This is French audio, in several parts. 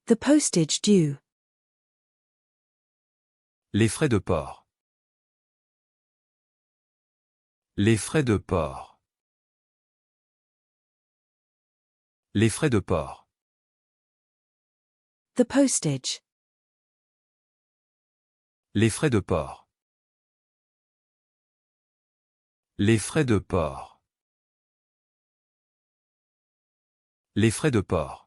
The postage due. Les frais de port. Les frais de port. Les frais de port. The postage. Les frais de port. Les frais de port. Les frais de port.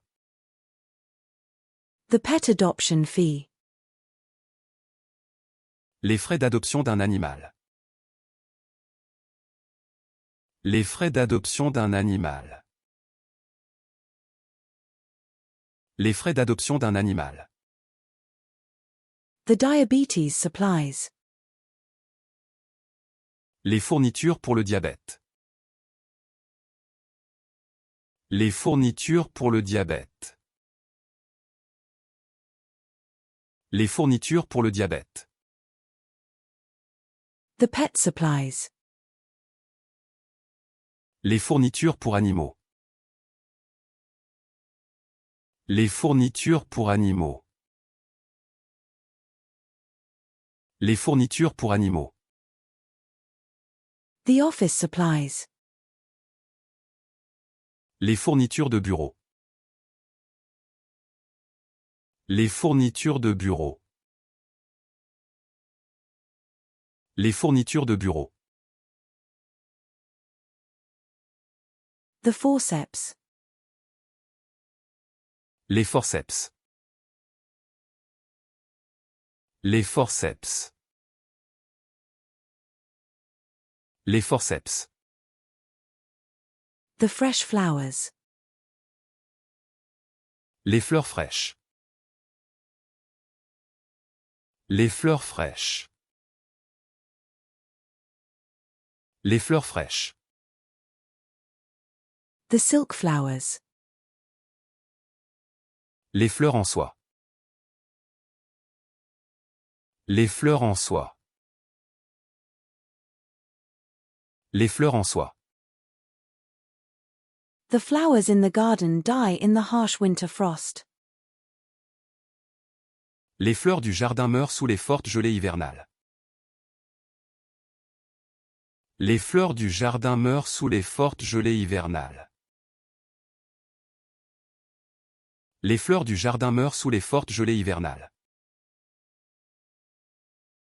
The pet adoption fee. Les frais d'adoption d'un animal. Les frais d'adoption d'un animal. Les frais d'adoption d'un animal. The diabetes supplies. Les fournitures pour le diabète. Les fournitures pour le diabète. Les fournitures pour le diabète. The pet supplies. Les fournitures pour animaux. Les fournitures pour animaux. Les fournitures pour animaux. The office supplies. Les fournitures de bureau. Les fournitures de bureau. Les fournitures de bureau. The forceps. Les forceps. Les forceps. Les forceps. The fresh flowers. Les fleurs fraîches. Les fleurs fraîches. Les fleurs fraîches. The silk flowers. Les fleurs en soie. Les fleurs en soie. Les fleurs en soie. The flowers in the garden die in the harsh winter frost. Les fleurs du jardin meurent sous les fortes gelées hivernales. Les fleurs du jardin meurent sous les fortes gelées hivernales. Les fleurs du jardin meurent sous les fortes gelées hivernales.